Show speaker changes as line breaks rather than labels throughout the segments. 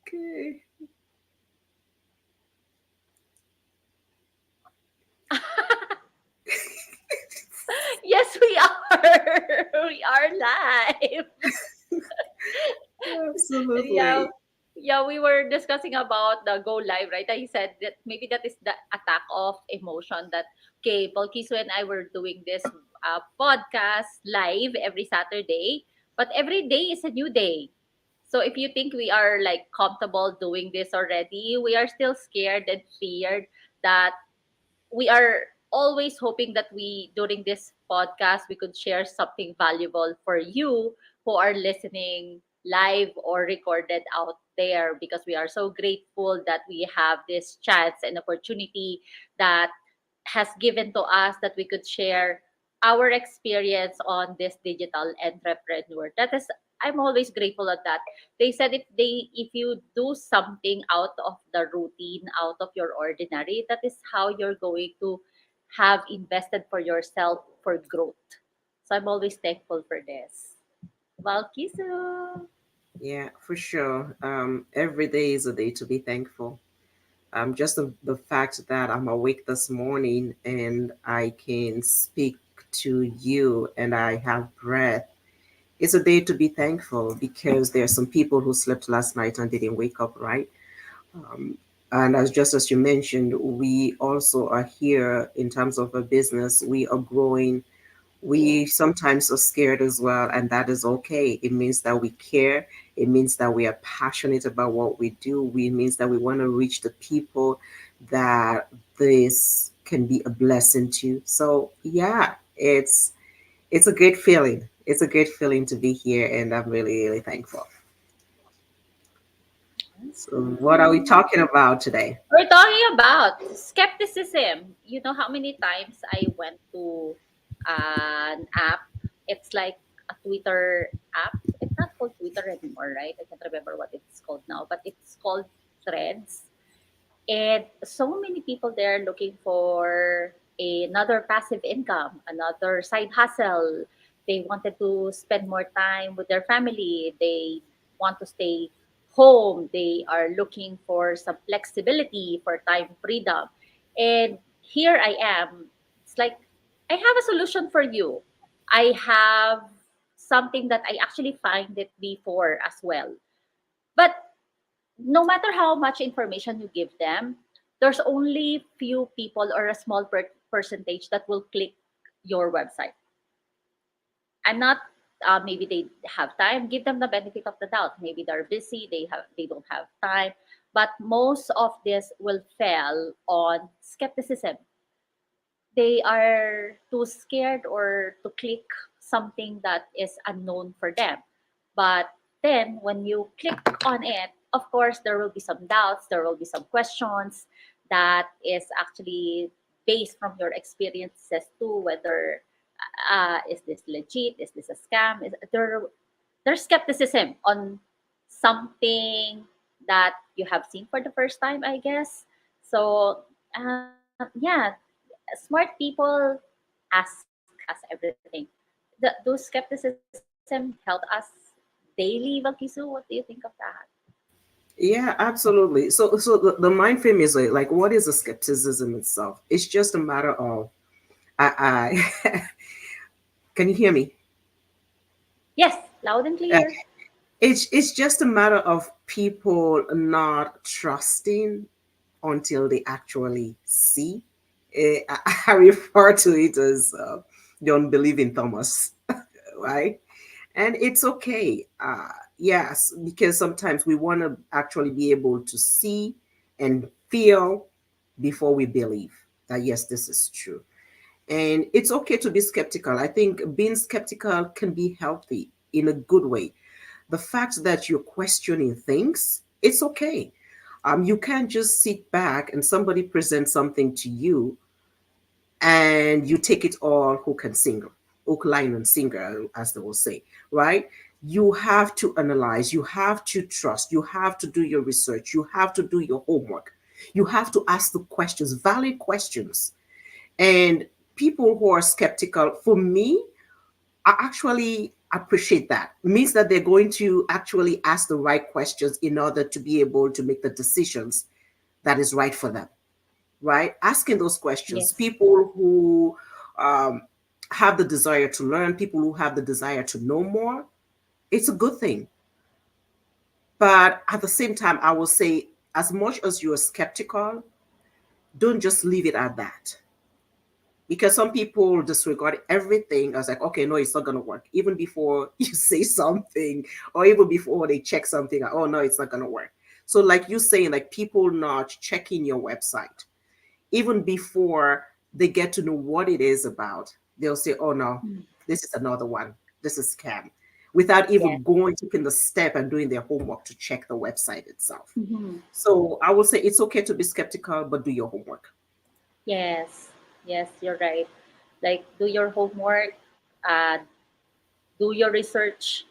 Okay.
Yes, we are. We are live. Yeah.
Absolutely.
Yeah, we were discussing about the go live, right? I said that maybe that is the attack of emotion that, okay, Polkiso and I were doing this podcast live every Saturday, but every day is a new day. So if you think we are like comfortable doing this already, we are still scared and feared that we are always hoping that we during this podcast we could share something valuable for you who are listening live or recorded out there, because we are so grateful that we have this chance and opportunity that has given to us that we could share our experience on this digital entrepreneur. That is, I'm always grateful at that. They said if you do something out of the routine, out of your ordinary, that is how you're going to have invested for yourself for growth. So I'm always thankful for this. Valkisu.
Yeah, for sure. Every day is a day to be thankful. Just the fact that I'm awake this morning and I can speak to you and I have breath. It's a day to be thankful because there are some people who slept last night and didn't wake up, right? Um, and as just as you mentioned, we also are here in terms of a business. We are growing. We sometimes are scared as well, and that is okay. It means that we care. It means that we are passionate about what we do. It means that we want to reach the people that this can be a blessing to. So yeah, it's a good feeling. It's a good feeling to be here, and I'm really, really thankful. So, what are we
Awesome.
talking about today?
We're talking about skepticism. You know how many times I went to an app? It's like a Twitter app. It's not called Twitter anymore, right? I can't remember what it's called now, but it's called Threads. And so many people there looking for another passive income, another side hustle. They wanted to spend more time with their family. They want to stay home. They are looking for some flexibility for time freedom. And here I am. It's like, I have a solution for you. I have something that I actually find it before as well. But no matter how much information you give them, there's only few people or a small percentage that will click your website. I'm not. Maybe they have time. Give them the benefit of the doubt. Maybe they're busy. They don't have time. But most of this will fail on skepticism. They are too scared or to click something that is unknown for them. But then when you click on it, of course, there will be some doubts, there will be some questions that is actually based from your experiences too, whether is this legit, is this a scam, there's skepticism on something that you have seen for the first time, I guess. So yeah, smart people ask us everything. Those skepticism help us daily. Vakisu, what do you think of that?
Yeah, absolutely. So the mind frame is like what is the skepticism itself? It's just a matter of I can you hear me?
Yes, loud and
Uh,
clear.
it's just a matter of people not trusting until they actually see. I refer to it as the unbelieving Thomas, right? And it's okay. Yes, because sometimes we want to actually be able to see and feel before we believe that yes, this is true. And it's okay to be skeptical. I think being skeptical can be healthy in a good way. The fact that you're questioning things, it's okay. You can't just sit back and somebody presents something to you and you take it all hook and single, hook, line, and sinker, as they will say, right? You have to analyze, you have to trust, you have to do your research, you have to do your homework, you have to ask the questions, valid questions. And people who are skeptical, for me, appreciate that. It means that they're going to actually ask the right questions in order to be able to make the decisions that is right for them, right? Asking those questions.
Yes.
People who um, have the desire to learn, people who have the desire to know more, it's a good thing. But at the same time, I will say, as much as you're skeptical, don't just leave it at that. Because some people disregard everything as like, okay, no, it's not going to work. Even before you say something, or even before they check something, like, oh, no, it's not going to work. So, like you saying, like people not checking your website, even before they get to know what it is about, they'll say, oh, no,
Mm.
this is another one. This is scam, without
Yes.
even going, taking the step and doing their homework to check the website itself.
Hmm.
So I would say it's okay to be skeptical, but do your homework.
Yes. Yes, you're right. Like, do your homework, uh, do your research.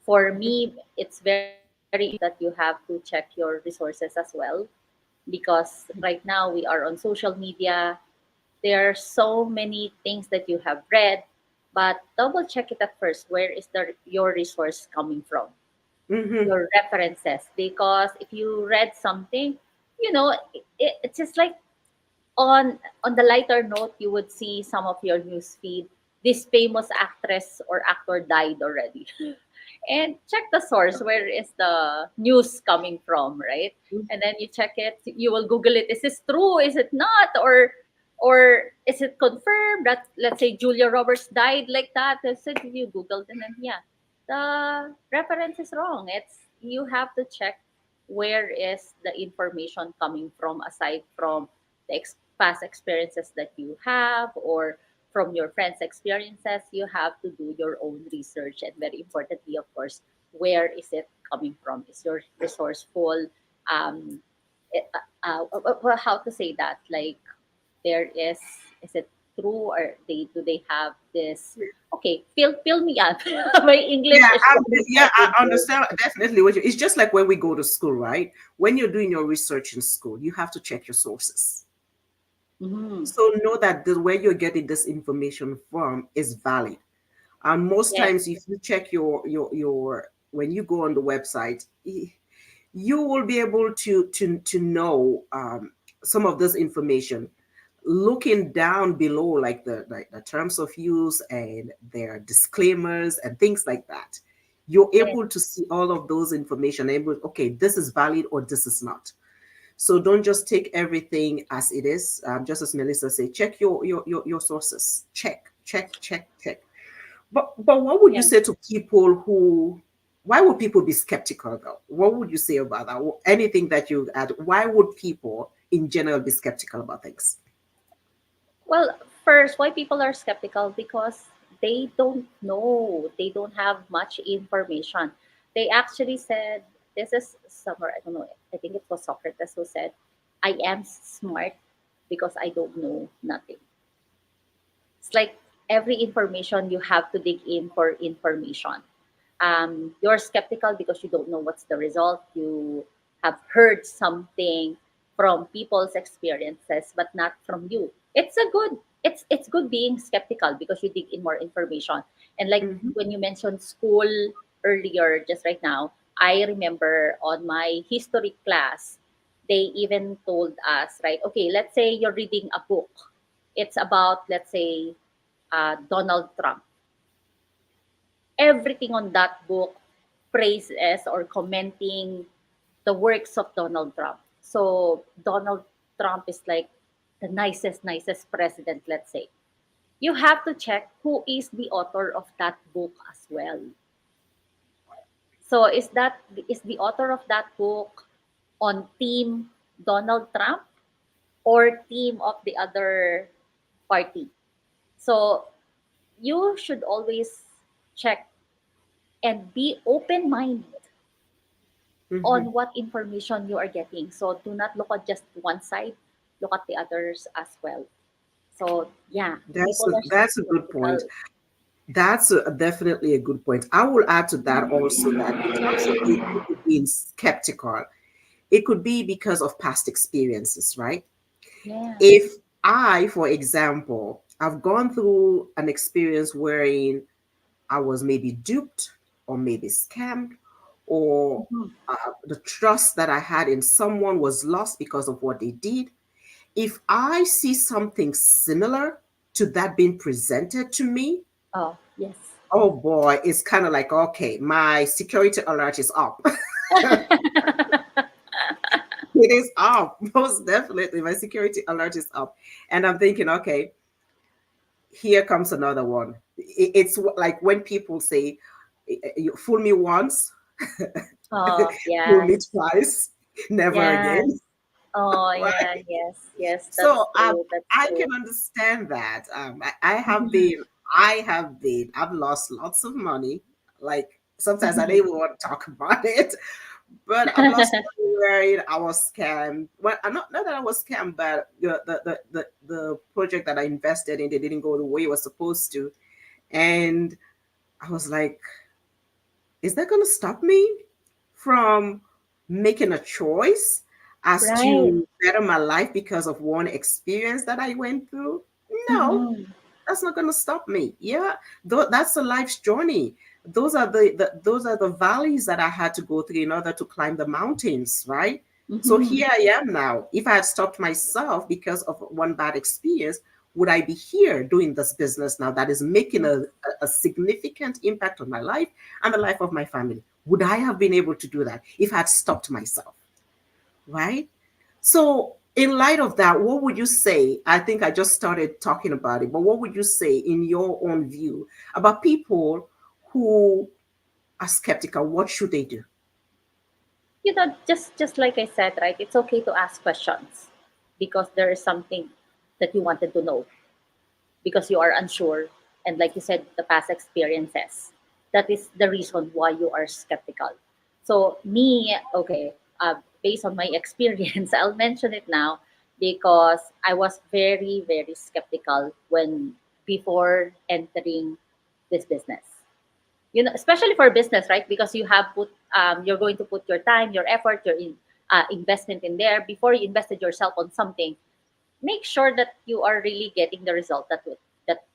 For me, it's very important that you have to check your resources as well, because right now we are on social media. There are so many things that you have read, but double check it at first. Where is your resource coming from?
Mm-hmm.
Your references. Because if you read something, it's just like, on the lighter note, you would see some of your news feed. This famous actress or actor died already. And check the source. Where is the news coming from, right? And then you check it. You will Google it. Is this true? Is it not? Or is it confirmed that, let's say, Julia Roberts died like that? So you Googled, and then yeah, the reference is wrong. It's You have to check where is the information coming from, aside from the past experiences that you have, or from your friends' experiences. You have to do your own research, and very importantly, of course, where is it coming from? Is your resourceful? Um, well, how to say that? Like, there is it true, or do they have this? Okay, fill me up. My English is really
Yeah,
not
I
good.
understand definitely what you. It's just like when we go to school, right? When you're doing your research in school, you have to check your sources.
Mhm.
So know that the where you're getting this information from is valid. And most
Yes,
times, if you check your when you go on the website, you will be able to know some of this information, looking down below, like the terms of use and their disclaimers and things like that. You're
yes,
able to see all of those information, able, okay, this is valid or this is not. So don't just take everything as it is. Just as Melissa said, check your sources. Check. But what would you
yes.
say to people who? Why would people be skeptical though? What would you say about that? Anything that you add? Why would people in general be skeptical about things?
Well, first, why people are skeptical? Because they don't know. They don't have much information. They actually said, this is somewhere, I don't know, I think it was Socrates who said, I am smart because I don't know nothing. It's like every information you have to dig in for information. You're skeptical because you don't know what's the result. You have heard something from people's experiences, but not from you. It's good being skeptical because you dig in more information. And like
Hmm.
when you mentioned school earlier, just right now, I remember on my history class, they even told us, right? Okay, let's say you're reading a book. It's about, let's say, Donald Trump. Everything on that book praises or commenting the works of Donald Trump. So Donald Trump is like the nicest president, let's say. You have to check who is the author of that book as well. So is the author of that book on team Donald Trump or team of the other party? So you should always check and be open minded
Hmm.
on what information you are getting. So do not look at just one side, look at the others as well. So yeah, people are
That's a good point.
skeptical.
That's definitely a good point. I will add to that also that in terms of people being skeptical, it could be because of past experiences, right?
Yeah.
If I, for example, I've gone through an experience wherein I was maybe duped or maybe scammed, or
Mhm.
the trust that I had in someone was lost because of what they did. If I see something similar to that being presented to me,
Oh, yes.
oh boy, it's kind of like, okay, my security alert is up. It is up, most definitely. My security alert is up. And I'm thinking, okay, here comes another one. It's like when people say, you fool me once,
Oh,
fool me
yes.
twice, never
Yes.
again.
Oh,
Right?
yeah, yes, yes, that's
So
true. That's
I
true.
can understand that. I have
Mhm.
been, I've lost lots of money. Like sometimes I don't
Mhm.
even want to talk about it, but I've lost money where I was scammed. Well, not that I was scammed, but the project that I invested in, they didn't go the way it was supposed to. And I was like, is that going to stop me from making a choice as
Right.
to better my life because of one experience that I went through? No,
Mhm.
that's not going to stop me. Yeah, that's a life's journey. Those are the valleys that I had to go through in order to climb the mountains, right? So
Mhm.
here I am now. If I had stopped myself because of one bad experience, would I be here doing this business now that is making a significant impact on my life and the life of my family? Would I have been able to do that if I had stopped myself, right? So, in light of that, what would you say? I think I just started talking about it, but what would you say, in your own view, about people who are skeptical? What should they do?
Just like I said, right? It's okay to ask questions because there is something that you wanted to know because you are unsure, and like you said, the past experiences. That is the reason why you are skeptical. So me, okay, based on my experience, I'll mention it now because I was very very skeptical when before entering this business. You know, especially for business, right? Because you have put you're going to put your time, your effort, your investment in there. Before you invested yourself on something, make sure that you are really getting the result that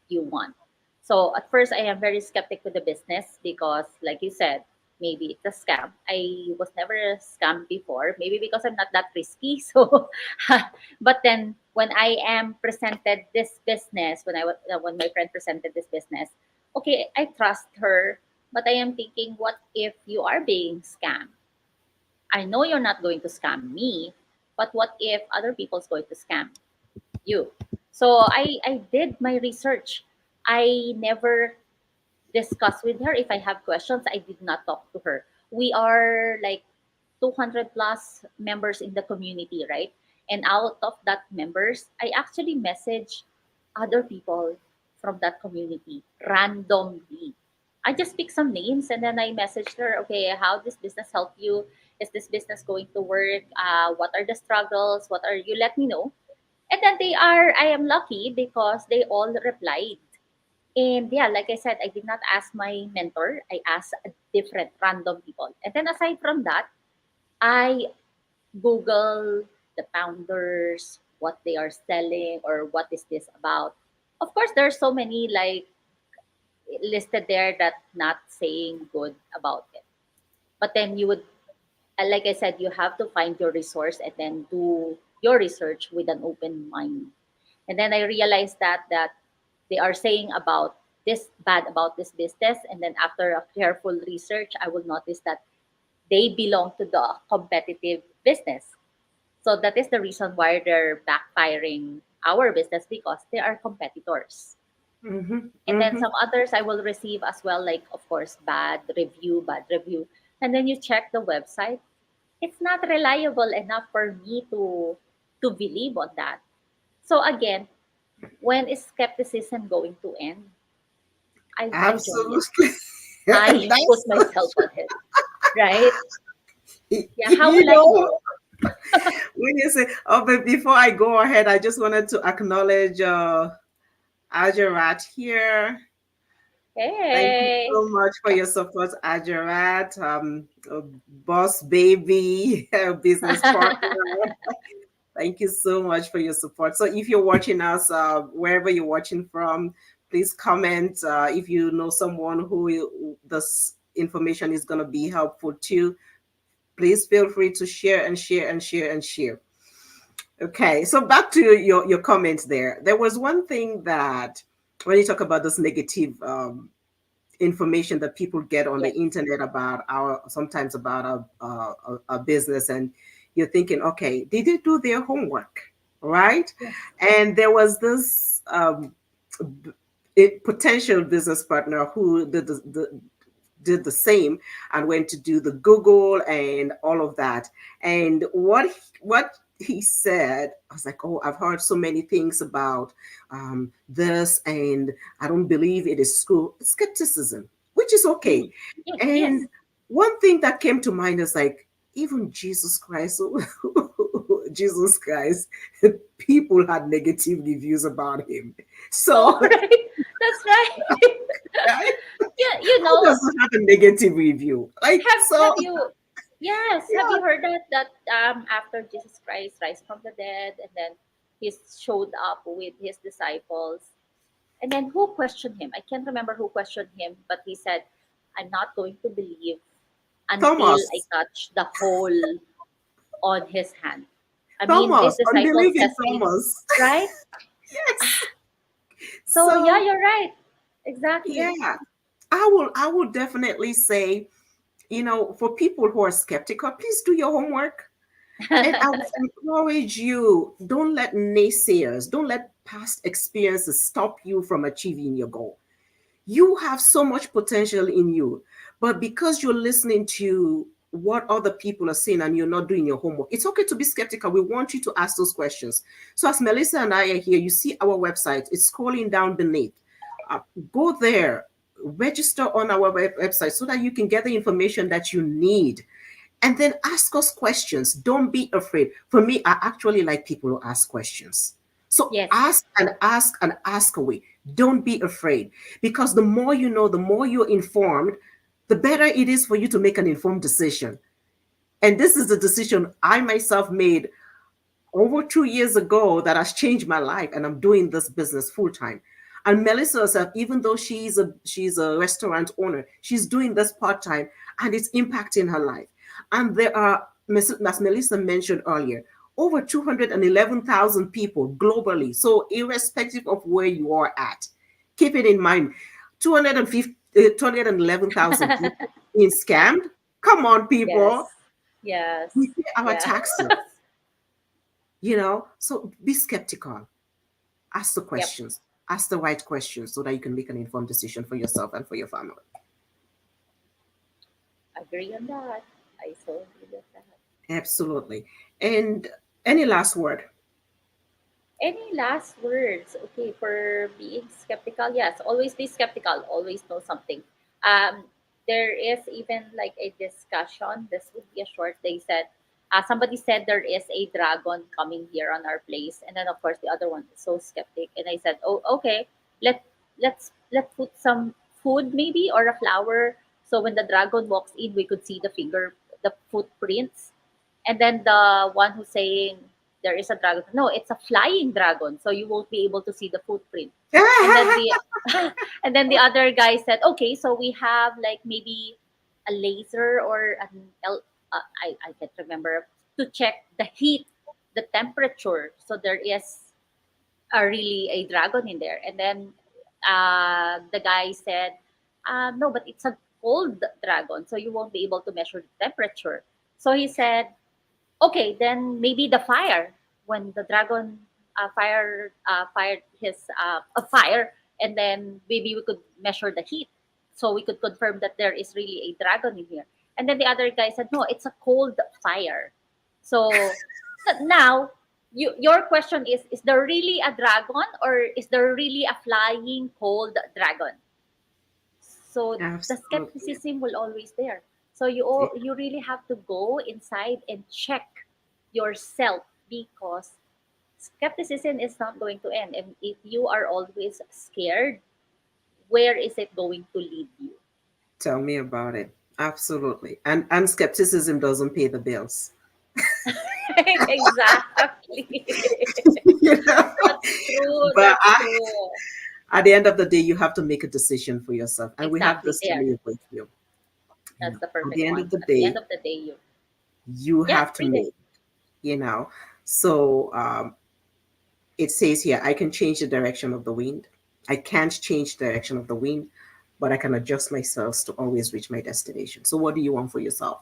you want. So at first, I am very skeptic with the business because, like you said, maybe it's a scam. I was never a scam before, maybe because I'm not that risky. So, but then when I am presented this business, when my friend presented this business, okay, I trust her, but I am thinking, what if you are being scammed? I know you're not going to scam me, but what if other people's going to scam you? So I did my research. I never discussed with her. If I have questions, I did not talk to her. We are like 200 plus members in the community, right? And out of that members, I actually message other people from that community randomly. I just pick some names and then I messaged her, okay, how this business help you? Is this business going to work? What are the struggles? What are you? Let me know. And then I am lucky because they all replied. And yeah, like I said, I did not ask my mentor. I asked a different random people. And then aside from that, I Google the founders, what they are selling, or what is this about. Of course, there's so many like listed there that not saying good about it. But then you would, like I said, you have to find your resource and then do your research with an open mind. And then I realized that they are saying about this bad about this business, and then after a careful research, I will notice that they belong to the competitive business. So that is the reason why they're backfiring our business because they are competitors.
Mm-hmm,
And then
mm-hmm.
some others I will receive as well, like of course bad review. And then you check the website, it's not reliable enough for me to believe on that. So again, when is skepticism going to end? I join it.
Absolutely.
I put
That's,
myself on it, right? Yeah, how
you
will I
know,
know?
when you say, oh, but before I go ahead, I just wanted to acknowledge Ajarat here. Thank you
Hey.
so much for your support, Ajarat, boss baby, business partner. Thank you so much for your support. So, if you're watching us, wherever you're watching from, Please comment if you know someone who this information is going to be helpful to. Please feel free to share and share and share and share. Okay, so back to your comments there. There was one thing that when you talk about this negative information that people get on the
Yes.
internet about our sometimes about a business, and you're thinking, okay, did they do their homework, right?
Yes.
And there was this potential business partner who did the same and went to do the Google and all of that. And what he said, I was like, oh, I've heard so many things about this, and I don't believe it is school skepticism, which is okay.
Mm. Yes. Yes.
And one thing that came to mind is like, even Jesus Christ, Jesus Christ, people had negative reviews about him.
Oh,
So,
right. That's right.
right?
Yeah,
Who doesn't have a negative review? Like, so,
have you, yes, have
yeah,
you heard that after Jesus Christ rise from the dead, and then he showed up with his disciples, and then who questioned him? I can't remember who questioned him, but he said, I'm not going to believe until I
Thomas,
touch the hole on his hand. I mean, these
Thomas,
disciples
unbelieving
has been,
Thomas.
right?
Yes.
So yeah,
So,
you're right. Exactly.
yeah, I will definitely say, for people who are skeptical, please do your homework. And I would encourage you, don't let naysayers, don't let past experiences stop you from achieving your goal. You have so much potential in you, but because you're listening to what other people are saying and you're not doing your homework, it's okay to be skeptical. We want you to ask those questions. So as Melissa and I are here, you see our website, it's scrolling down beneath. uh, Go there, register on our website so that you can get the information that you need, and then ask us questions. Don't be afraid. For me, I actually like people who ask questions. So
Yes.
ask and ask and ask away. Don't be afraid, because the more you know, the more you're informed, the better it is for you to make an informed decision. And this is the decision I myself made over 2 years ago that has changed my life, and I'm doing this business full time. And Melissa herself, even though she's a restaurant owner, she's doing this part time, and it's impacting her life. And there are, as Melissa mentioned earlier, over 211,000 people globally. So irrespective of where you are at, keep it in mind. 250, 211,000 people being scammed. Come on, people.
Yes. Yes.
We pay our
Yeah.
taxes. So be skeptical, ask the
Yep.
questions, ask the right questions so that you can make an informed decision for yourself and for your family.
Agree on that. I so agree with that.
Absolutely. And any last word?
Any last words? Okay, for being skeptical, yes, always be skeptical, always know something. There is even like a discussion. This would be a short. They said, somebody said there is a dragon coming here on our place, and then of course the other one is so skeptic, and I said, oh, okay, let's put some food maybe or a flower, so when the dragon walks in, we could see the footprints. And then the one who's saying there is a dragon, no, it's a flying dragon, so you won't be able to see the footprint. And then the and then the other guy said, okay, so we have like maybe a laser or I can't remember, to check the heat, the temperature, so there is really a dragon in there. And then the guy said, no, but it's a cold dragon, so you won't be able to measure the temperature. So he said, okay, then maybe the fire, when the dragon fired his a fire, and then maybe we could measure the heat, so we could confirm that there is really a dragon in here. And then the other guy said, no, it's a cold fire. So now, your question is there really a dragon, or is there really a flying cold dragon? So the
Absolutely.
skepticism will always there. So you really have to go inside and check yourself, because skepticism is not going to end. And if you are always scared, where is it going to lead you?
Tell me about it. Absolutely. And skepticism doesn't pay the bills.
Exactly.
you know?
That's true.
But
That's true.
At the end of the day, you have to make a decision for yourself, and we have
Exactly.
this to
There.
leave with you. You
That's
know,
the
at
perfect
the end
one.
of the
At the end
day,
of the day, you.
you
Yeah,
have to
really.
make. You know, so it says here, I can change the direction of the wind. I can't change the direction of the wind, but I can adjust myself to always reach my destination. So, what do you want for yourself?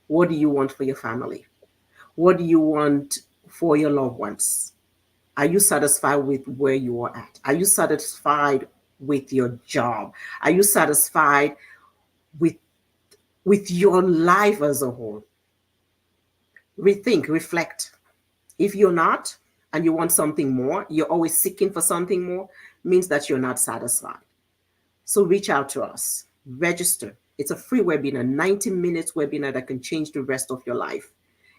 What do you want for your family? What do you want for your loved ones? Are you satisfied with where you are at? Are you satisfied with your job? Are you satisfied with your life as a whole? Rethink, reflect. If you're not, and you want something more, you're always seeking for something more, means that you're not satisfied. So reach out to us, register. It's a free webinar, 90 minutes webinar that can change the rest of your life.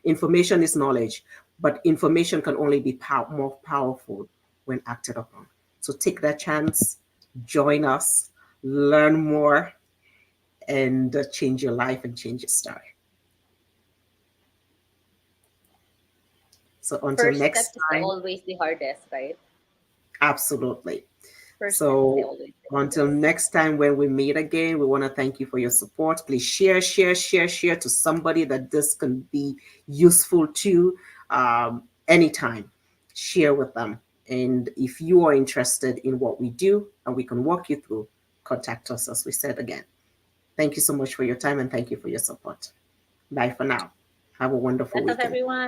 Information is knowledge, but information can only be more powerful when acted upon. So take that chance, join us, learn more, and change your life and change your story. So until
First step
next
is
time,
always the hardest, right?
absolutely.
First step is
So
always the
until
hardest.
next time when we meet again, we want to thank you for your support. Please share, share, share, share to somebody that this can be useful to anytime. Share with them. And if you are interested in what we do and we can walk you through, contact us as we said again. Thank you so much for your time and thank you for your support. Bye for now. Have a wonderful
Bless us,
weekend.
everyone.